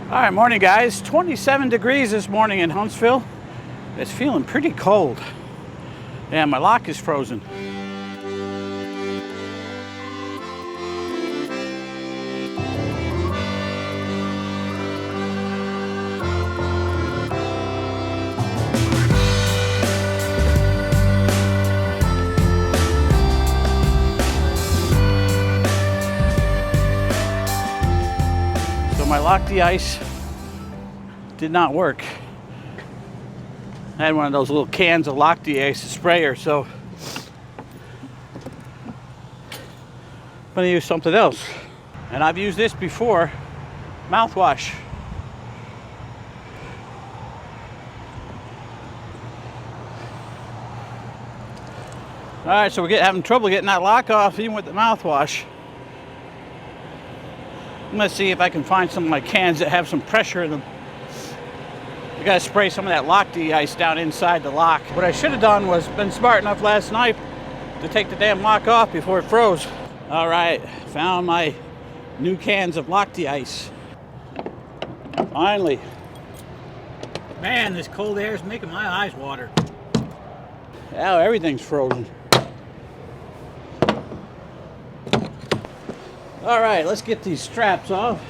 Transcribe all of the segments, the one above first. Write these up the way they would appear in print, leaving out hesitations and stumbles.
All right, morning guys. 27 degrees this morning in Huntsville. It's feeling pretty cold. Yeah, my lock is frozen. My lock Ttjs did not work. I had one of those little cans of lock Ttjs sprayer, so I'm gonna use something else. And I've used this before, mouthwash. All right, so we're having trouble getting that lock off even with the mouthwash. I'm gonna see if I can find some of my cans that have some pressure in them. I gotta spray some of that lock Ttjs down inside the lock. What I should have done was been smart enough last night to take the damn lock off before it froze. All right, found my new cans of lock Ttjs. Finally. Man, this cold air is making my eyes water. Now everything's frozen. All right, let's get these straps off.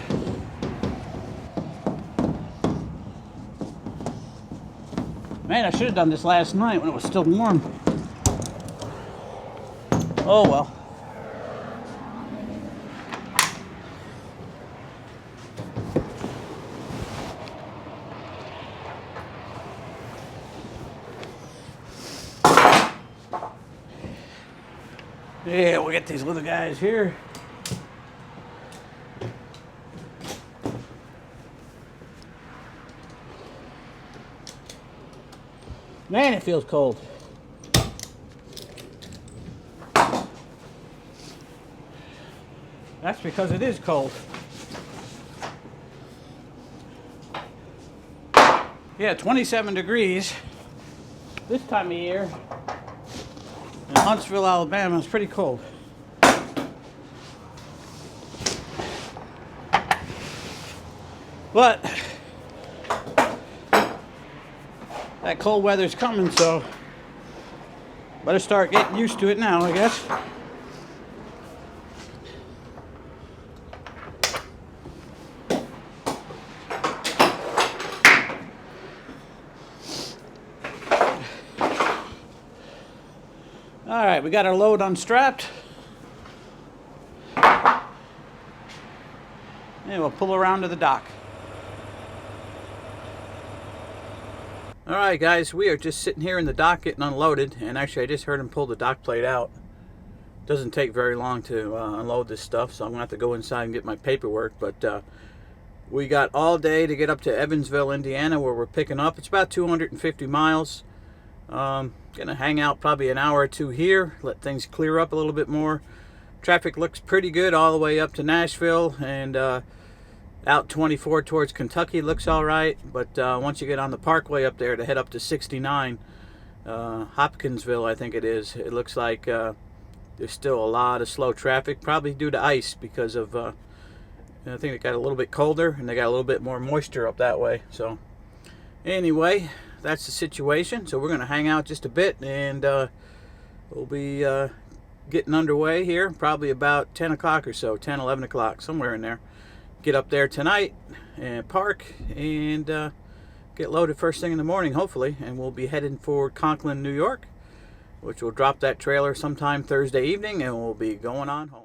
Man, I should have done this last night when it was still warm. Oh well. Yeah, we'll get these little guys here. Man, it feels cold. That's because it is cold. Yeah, 27 degrees this time of year in Huntsville, Alabama. It's pretty cold. But that cold weather's coming, so better start getting used to it now, I guess. All right, we got our load unstrapped. And we'll pull around to the dock. All right, guys, we are just sitting here in the dock getting unloaded, and actually I just heard him pull the dock plate out. Doesn't take very long to unload this stuff, so I'm gonna have to go inside and get my paperwork, but we got all day to get up to Evansville, Indiana, where we're picking up. It's about 250 miles. Gonna hang out probably an hour or two here, let things clear up a little bit more. Traffic looks pretty good all the way up to Nashville, and out 24 towards Kentucky looks all right, but once you get on the parkway up there to head up to 69, Hopkinsville I think it is, it looks like there's still a lot of slow traffic, probably due to ice, because of I think it got a little bit colder and they got a little bit more moisture up that way. So anyway, that's the situation. So we're going to hang out just a bit, and we'll be getting underway here probably about 10 o'clock or so, 10, 11 o'clock, somewhere in there. Get up there tonight and park and get loaded first thing in the morning, hopefully, and we'll be heading for Conklin, New York, which will drop that trailer sometime Thursday evening, and we'll be going on home.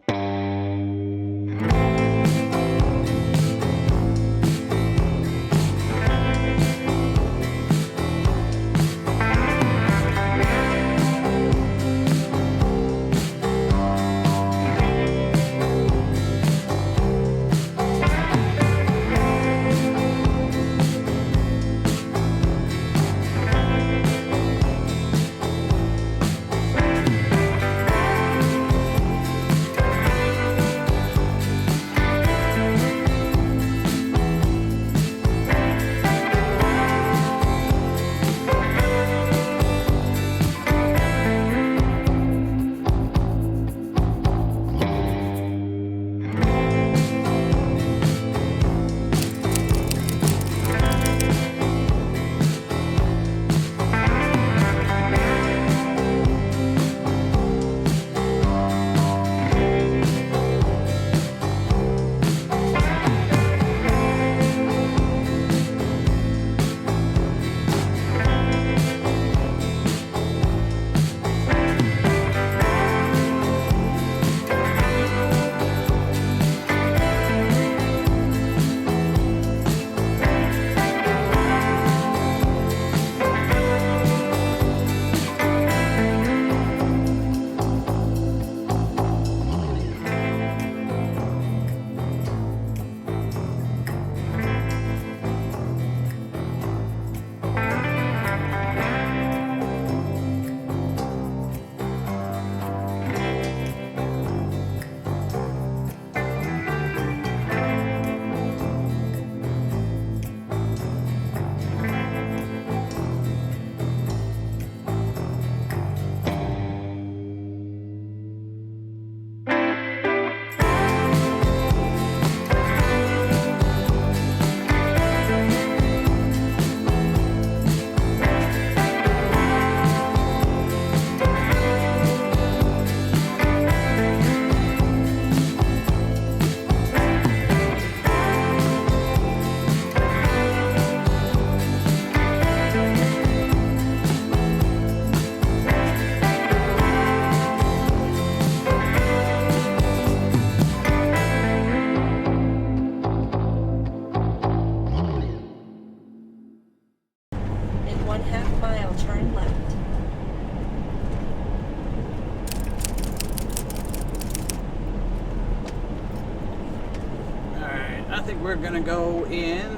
we're gonna go in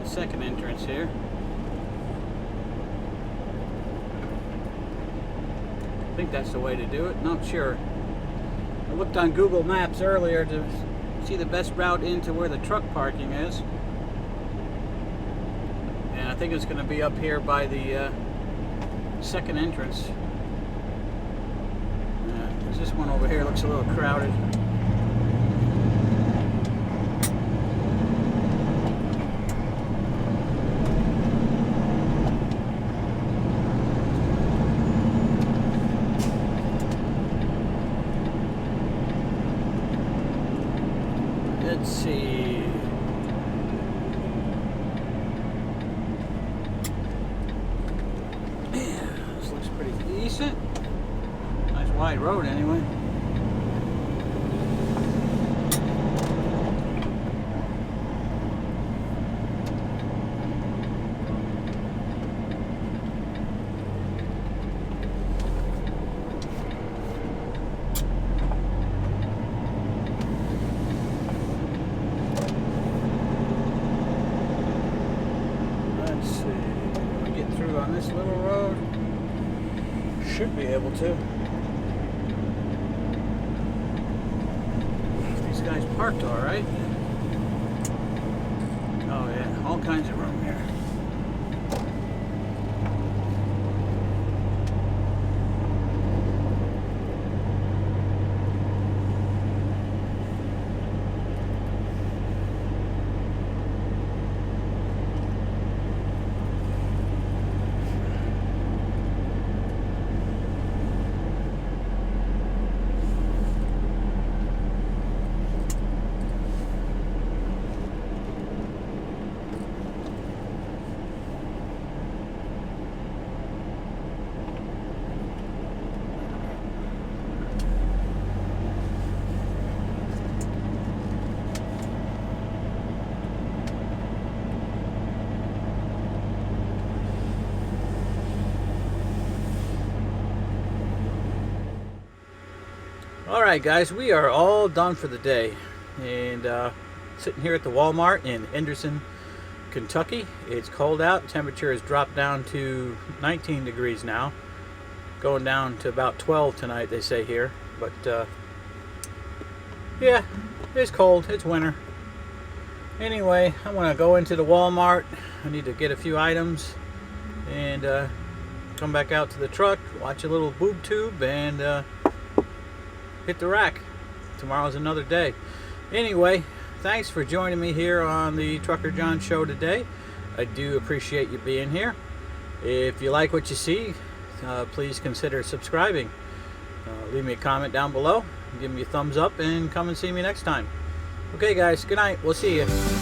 the second entrance here. I think that's the way to do it. Not sure. I looked on Google Maps earlier to see the best route into where the truck parking is. And I think it's going to be up here by the second entrance. There's this one over here, looks a little crowded. Let's see. Yeah, this looks pretty decent. Nice wide road anyway. On this little road, should be able to. These guys parked all right. Oh yeah, all kinds of room here. Alright guys, we are all done for the day, and sitting here at the Walmart in Henderson, Kentucky. It's cold out. Temperature has dropped down to 19 degrees now, going down to about 12 tonight they say here, but yeah, it's cold, it's winter. Anyway, I want to go into the Walmart. I need to get a few items and come back out to the truck, watch a little boob tube, and hit the rack. Tomorrow's another day. Anyway, thanks for joining me here on the Trucker John Show today. I do appreciate you being here. If you like what you see, please consider subscribing. Leave me a comment down below, give me a thumbs up, and come and see me next time. Okay guys, good night. We'll see you.